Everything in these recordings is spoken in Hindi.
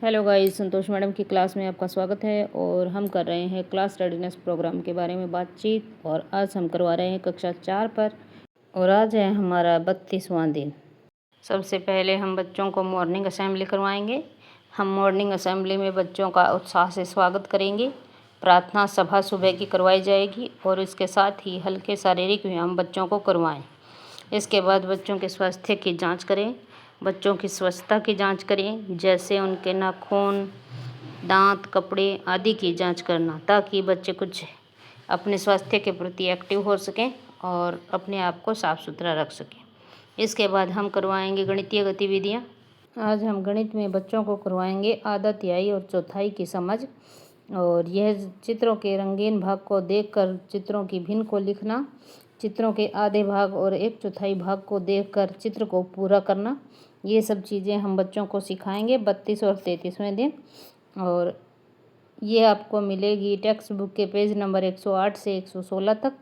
हेलो गाइस, संतोष मैडम की क्लास में आपका स्वागत है। और हम कर रहे हैं क्लास रेडीनेस प्रोग्राम के बारे में बातचीत। और आज हम करवा रहे हैं कक्षा 4 पर, और आज है हमारा 32वां दिन। सबसे पहले हम बच्चों को मॉर्निंग असेंबली करवाएंगे। हम मॉर्निंग असेंबली में बच्चों का उत्साह से स्वागत करेंगे। प्रार्थना सभा सुबह की करवाई जाएगी और इसके साथ ही हल्के शारीरिक व्यायाम बच्चों को करवाएं। इसके बाद बच्चों के स्वास्थ्य की जांच करें, बच्चों की स्वच्छता की जांच करें, जैसे उनके नाखून, दांत, कपड़े आदि की जांच करना, ताकि बच्चे कुछ अपने स्वास्थ्य के प्रति एक्टिव हो सकें और अपने आप को साफ सुथरा रख सकें। इसके बाद हम करवाएंगे गणितीय गतिविधियाँ। आज हम गणित में बच्चों को करवाएंगे आधा, तिहाई और चौथाई की समझ। और यह चित्रों के रंगीन भाग को देखकर चित्रों की भिन्न को लिखना, चित्रों के आधे भाग और 1/4 भाग को देखकर चित्र को पूरा करना, ये सब चीज़ें हम बच्चों को सिखाएंगे 32 और 33वें दिन। और ये आपको मिलेगी टेक्स्ट बुक के पेज नंबर 108 से 116 तक।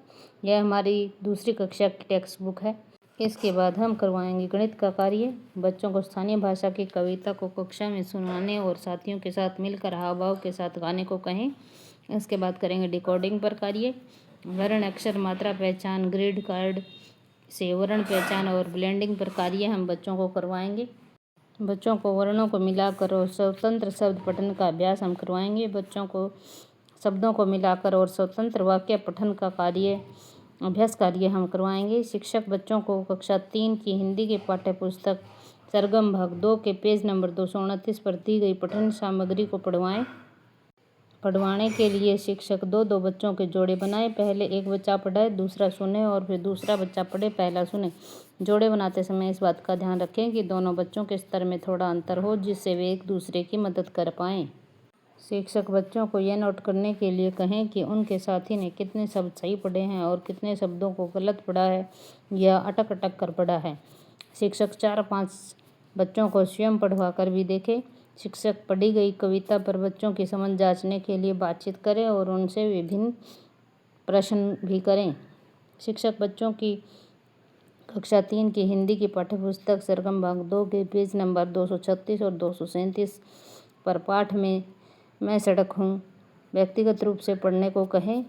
यह हमारी दूसरी कक्षा की टेक्स्ट बुक है। इसके बाद हम करवाएंगे गणित का कार्य। बच्चों को स्थानीय भाषा की कविता को कक्षा में सुनाने और साथियों के साथ मिलकर हाव भाव के साथ गाने को कहें। इसके बाद करेंगे डिकोडिंग पर कार्य। वर्ण, अक्षर, मात्रा पहचान, ग्रिड कार्ड से वर्ण पहचान और ब्लेंडिंग पर कार्य हम बच्चों को करवाएंगे। बच्चों को वर्णों को मिलाकर और स्वतंत्र शब्द पठन का अभ्यास हम करवाएंगे। बच्चों को शब्दों को मिलाकर और स्वतंत्र वाक्य पठन का अभ्यास कार्य हम करवाएंगे। शिक्षक बच्चों को कक्षा 3 की हिंदी के पाठ्य पुस्तक सरगम भाग 2 के पेज नंबर 229 पर दी गई पठन सामग्री को पढ़वाने के लिए शिक्षक 2-2 बच्चों के जोड़े बनाए। पहले एक बच्चा पढ़े, दूसरा सुने और फिर दूसरा बच्चा पढ़े, पहला सुने। जोड़े बनाते समय इस बात का ध्यान रखें कि दोनों बच्चों के स्तर में थोड़ा अंतर हो, जिससे वे एक दूसरे की मदद कर पाएँ। शिक्षक बच्चों को यह नोट करने के लिए कहें कि उनके साथी ने कितने शब्द सही पढ़े हैं और कितने शब्दों को गलत पढ़ा है या अटक अटक कर पढ़ा है। शिक्षक 4-5 बच्चों को स्वयं पढ़वा कर भी देखें। शिक्षक पढ़ी गई कविता पर बच्चों की समझ जांचने के लिए बातचीत करें और उनसे विभिन्न प्रश्न भी करें। शिक्षक बच्चों की कक्षा 3 की हिंदी की पाठ्यपुस्तक सरगम भाग 2 के पेज नंबर 236 और 237 पर पाठ में मैं सड़क हूँ व्यक्तिगत रूप से पढ़ने को कहें।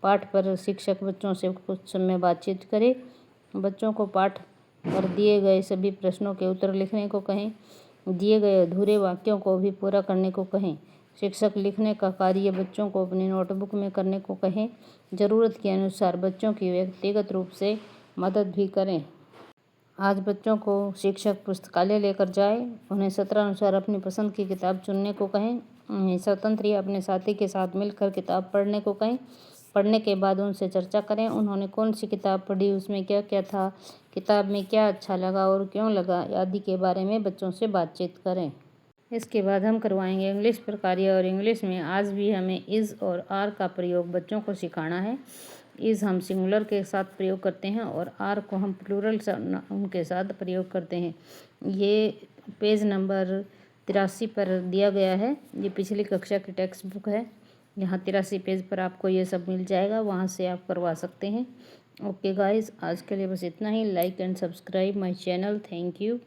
पाठ पर शिक्षक बच्चों से कुछ समय बातचीत करें। बच्चों को पाठ पर दिए गए सभी प्रश्नों के उत्तर लिखने को कहें। दिए गए अधूरे वाक्यों को भी पूरा करने को कहें। शिक्षक लिखने का कार्य बच्चों को अपनी नोटबुक में करने को कहें। ज़रूरत के अनुसार बच्चों की व्यक्तिगत रूप से मदद भी करें। आज बच्चों को शिक्षक पुस्तकालय लेकर जाए, उन्हें सत्रानुसार अपनी पसंद की किताब चुनने को कहें। उन्हें स्वतंत्र या अपने साथी के साथ मिलकर किताब पढ़ने को कहें। पढ़ने के बाद उनसे चर्चा करें, उन्होंने कौन सी किताब पढ़ी, उसमें क्या क्या था, किताब में क्या अच्छा लगा और क्यों लगा आदि के बारे में बच्चों से बातचीत करें। इसके बाद हम करवाएंगे इंग्लिश पर कार्य। और इंग्लिश में आज भी हमें इज़ और आर का प्रयोग बच्चों को सिखाना है। इज़ हम सिंगुलर के साथ प्रयोग करते हैं और आर को हम प्लूरल उनके साथ प्रयोग करते हैं। ये पेज नंबर 83 पर दिया गया है। ये पिछली कक्षा की टेक्स्ट बुक है। यहाँ 83 पेज पर आपको ये सब मिल जाएगा, वहाँ से आप करवा सकते हैं। ओके गाइस, आज के लिए बस इतना ही। Like and subscribe my channel. Thank you.